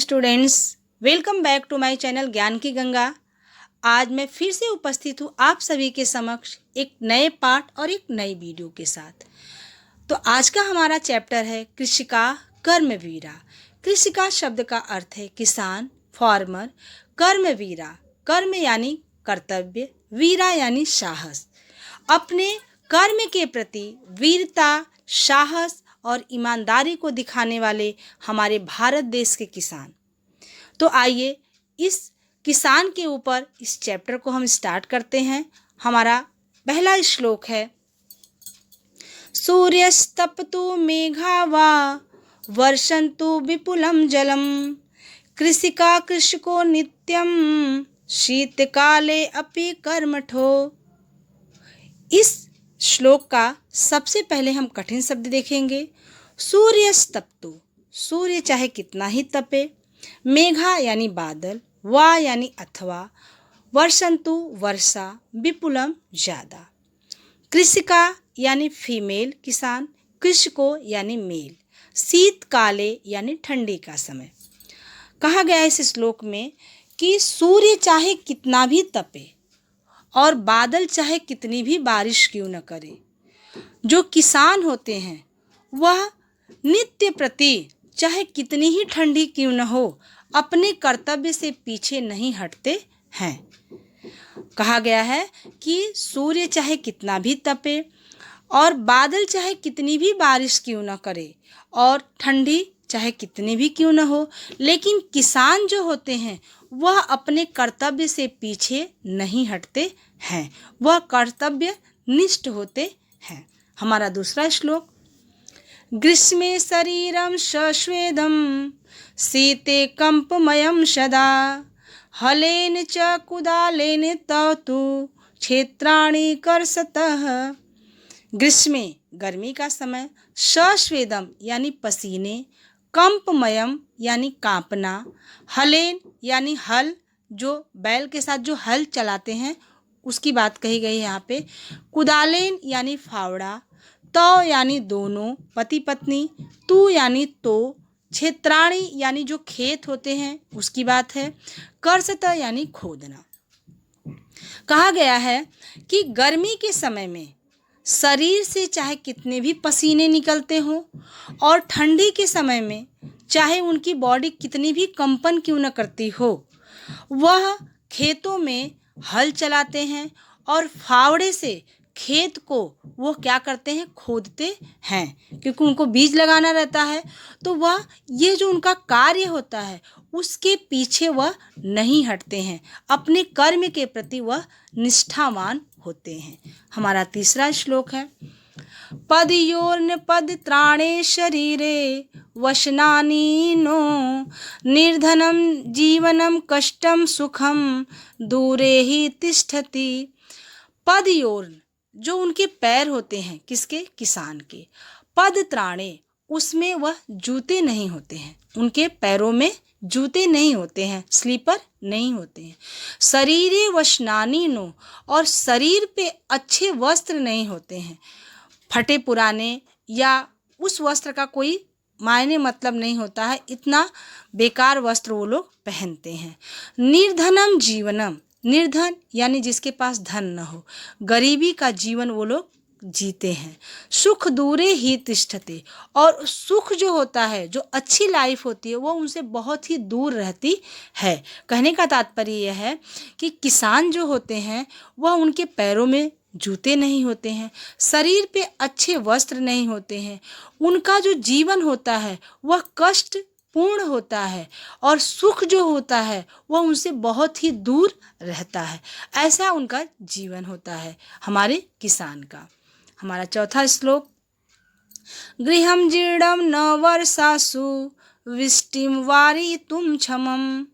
Students, welcome back to my channel Gyan ki Ganga. आज मैं फिर से उपस्थित हूँ आप सभी के समक्ष एक नए पाठ और एक नई वीडियो के साथ। तो आज का हमारा चैप्टर है कृषिका कर्मवीरा। कृषिका शब्द का अर्थ है किसान, फार्मर। कर्मवीरा, कर्म यानी कर्तव्य, वीरा यानी साहस। अपने कर्म के प्रति वीरता, साहस और ईमानदारी को दिखाने वाले हमारे भारत देश के किसान। तो आइए इस किसान के ऊपर इस चैप्टर को हम स्टार्ट करते हैं। हमारा पहला श्लोक है, सूर्यस्तपतु मेघा वा वर्षन्तु विपुलं जलम, कृषिका कृषको नित्यम शीतकाले अपि कर्मठो। इस श्लोक का सबसे पहले हम कठिन शब्द देखेंगे। सूर्यस्तपतु, सूर्य चाहे कितना ही तपे। मेघा यानी बादल, वा यानी अथवा, वर्षन्तु वर्षा, विपुलम ज़्यादा। कृषिका यानी फीमेल किसान, कृषको यानी मेल, शीतकाले यानी ठंडी का समय। कहा गया है इस श्लोक में कि सूर्य चाहे कितना भी तपे और बादल चाहे कितनी भी बारिश क्यों न करे, जो किसान होते हैं वह नित्य प्रति चाहे कितनी ही ठंडी क्यों न हो अपने कर्तव्य से पीछे नहीं हटते हैं। कहा गया है कि सूर्य चाहे कितना भी तपे और बादल चाहे कितनी भी बारिश क्यों न करे और ठंडी चाहे कितनी भी क्यों न हो, लेकिन किसान जो होते हैं वह अपने कर्तव्य से पीछे नहीं हटते हैं, वह कर्तव्य निष्ठ होते हैं। हमारा दूसरा श्लोक, ग्रीष्मे शरीरं सस्वेदं शीते कंपमयं सदा, हलेन च कुदालेन तव क्षेत्राणि कर्षतः। ग्रीष्मे गर्मी का समय, सस्वेदम यानी पसीने, कंपमयम यानी कांपना, हलेन यानी हल, जो बैल के साथ जो हल चलाते हैं उसकी बात कही गई है यहाँ पे, कुदालेन यानी फावड़ा, तो यानी दोनों पति पत्नी, तू यानी तो, क्षेत्राणी यानी जो खेत होते हैं उसकी बात है, कर्षत यानी खोदना। कहा गया है कि गर्मी के समय में शरीर से चाहे कितने भी पसीने निकलते हों और ठंडी के समय में चाहे उनकी बॉडी कितनी भी कंपन क्यों न करती हो, वह खेतों में हल चलाते हैं और फावड़े से खेत को वो क्या करते हैं, खोदते हैं, क्योंकि उनको बीज लगाना रहता है। तो वह ये जो उनका कार्य होता है उसके पीछे वह नहीं हटते हैं, अपने कर्म के प्रति वह निष्ठावान होते हैं। हमारा तीसरा श्लोक है, पदयोर्न पदत्राणे शरीरे वशनानि नो, निर्धनम जीवनम कष्टम सुखम दूरे ही तिष्ठति। पदयोर्न जो उनके पैर होते हैं, किसके, किसान के। पदत्राणे उसमें वह जूते नहीं होते हैं, उनके पैरों में जूते नहीं होते हैं, स्लीपर नहीं होते हैं। शरीरे वशनानि नो, और शरीर पे अच्छे वस्त्र नहीं होते हैं, फटे पुराने या उस वस्त्र का कोई मायने मतलब नहीं होता है, इतना बेकार वस्त्र वो लोग पहनते हैं। निर्धनम जीवनम, निर्धन यानी जिसके पास धन न हो, गरीबी का जीवन वो लोग जीते हैं। सुख दूरे ही तिष्ठते, और सुख जो होता है, जो अच्छी लाइफ होती है, वो उनसे बहुत ही दूर रहती है। कहने का तात्पर्य यह है कि किसान जो होते हैं वह उनके पैरों में जूते नहीं होते हैं, शरीर पे अच्छे वस्त्र नहीं होते हैं, उनका जो जीवन होता है वह कष्ट पूर्ण होता है और सुख जो होता है वह उनसे बहुत ही दूर रहता है। ऐसा उनका जीवन होता है हमारे किसान का। हमारा चौथा श्लोक, गृहं जीर्णं न वर्षासु वृष्टिं वारयितुं क्षमं,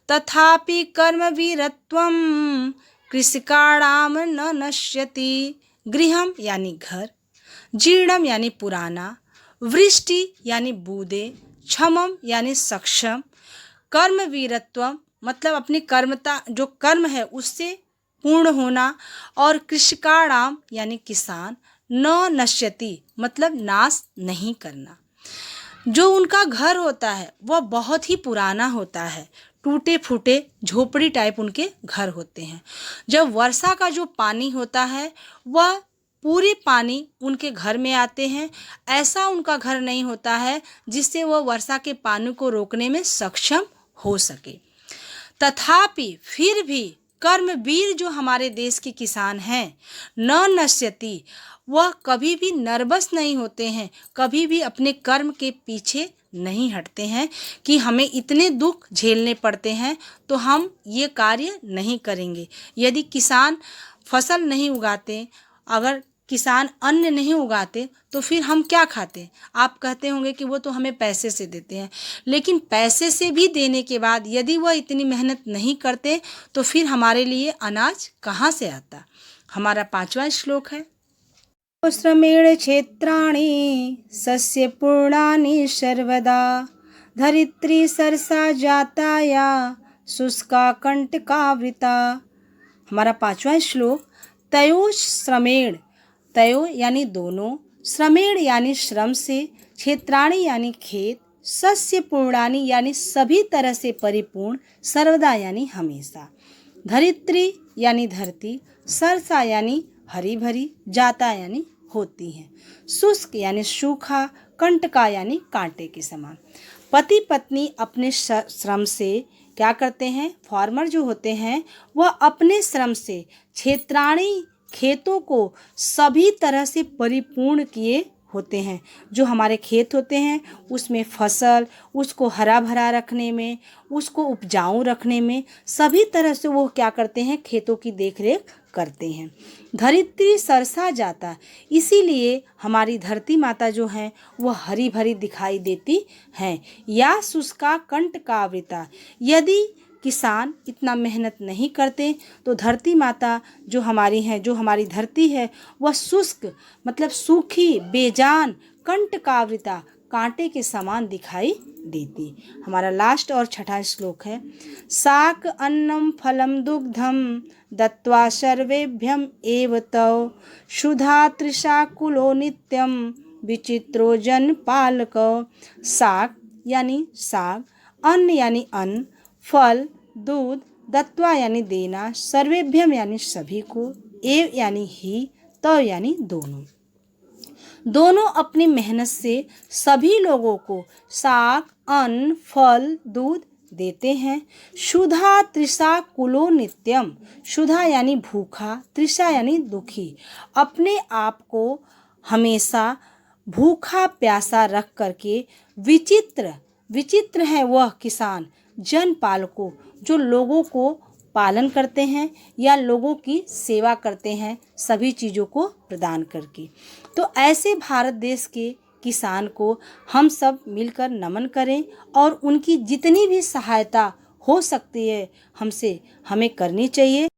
तथापि कर्मवीरत्वं कृषिकाणां न नश्यति। गृहं यानी घर, जीर्णम यानी पुराना, वृष्टि यानी बूंदे, क्षमम यानी सक्षम, कर्मवीरत्वम मतलब अपनी कर्मता जो कर्म है उससे पूर्ण होना, और कृषिकाणाम यानी किसान, न नश्यति मतलब नाश नहीं करना। जो उनका घर होता है वह बहुत ही पुराना होता है, टूटे फूटे झोपड़ी टाइप उनके घर होते हैं। जब वर्षा का जो पानी होता है वह पूरे पानी उनके घर में आते हैं। ऐसा उनका घर नहीं होता है जिससे वह वर्षा के पानी को रोकने में सक्षम हो सके। तथापि फिर भी कर्मवीर जो हमारे देश के किसान हैं, न नश्यति, वह कभी भी नर्वस नहीं होते हैं, कभी भी अपने कर्म के पीछे नहीं हटते हैं कि हमें इतने दुख झेलने पड़ते हैं तो हम ये कार्य नहीं करेंगे। यदि किसान फसल नहीं उगाते, अगर किसान अन्न नहीं उगाते तो फिर हम क्या खाते? आप कहते होंगे कि वो तो हमें पैसे से देते हैं, लेकिन पैसे से भी देने के बाद यदि वह इतनी मेहनत नहीं करते तो फिर हमारे लिए अनाज कहाँ से आता? हमारा 5वां श्लोक है, श्रमेण क्षेत्राणि सस्य पूर्णानि सर्वदा धरित्री सरसा जाता या शुष्का कंटकावृता। हमारा 5वां श्लोक, तयो श्रमेण, तयो यानी दोनों, श्रमेण यानी श्रम से, क्षेत्राणि यानी खेत, सस्य पूर्णानि यानी सभी तरह से परिपूर्ण, सर्वदा यानी हमेशा, धरित्री यानी धरती, सरसा यानी हरी भरी, जाता यानी होती है, शुष्क यानी सूखा, कंटका यानी कांटे के समान। पति पत्नी अपने श्रम से क्या करते हैं? फार्मर जो होते हैं वह अपने श्रम से क्षेत्राणि खेतों को सभी तरह से परिपूर्ण किए होते हैं। जो हमारे खेत होते हैं उसमें फसल, उसको हरा भरा रखने में, उसको उपजाऊ रखने में सभी तरह से वो क्या करते हैं? खेतों की देखरेख करते हैं। धरित्री सरसा जाता, इसीलिए हमारी धरती माता जो है वह हरी भरी दिखाई देती हैं। या शुष्का कंटकावृता, यदि किसान इतना मेहनत नहीं करते तो धरती माता जो हमारी है, जो हमारी धरती है वह शुष्क मतलब सूखी, बेजान, कंटकावृता, कांटे के समान दिखाई देती। हमारा लास्ट और 6वां श्लोक है, शाक अन्नम फलम दुग्धम दत्वा सर्वेभ्यम एव तव क्षुधा तृषा कुलो नित्यम विचित्रो जन पालको। शाक यानी साग, अन्न यानी अन्न, फल दूध, दत्वा यानी देना, सर्वेभ्यम यानी सभी को, एव यानी ही, तव यानी दोनों, दोनों अपनी मेहनत से सभी लोगों को साग, अन्न, फल, दूध देते हैं। क्षुधा तृषा कुलो नित्यम, क्षुधा यानी भूखा, तृषा यानी दुखी, अपने आप को हमेशा भूखा प्यासा रख करके, विचित्र, विचित्र है वह किसान, जन पालकों, जो लोगों को पालन करते हैं या लोगों की सेवा करते हैं सभी चीज़ों को प्रदान करके। तो ऐसे भारत देश के किसान को हम सब मिलकर नमन करें और उनकी जितनी भी सहायता हो सकती है हमें करनी चाहिए।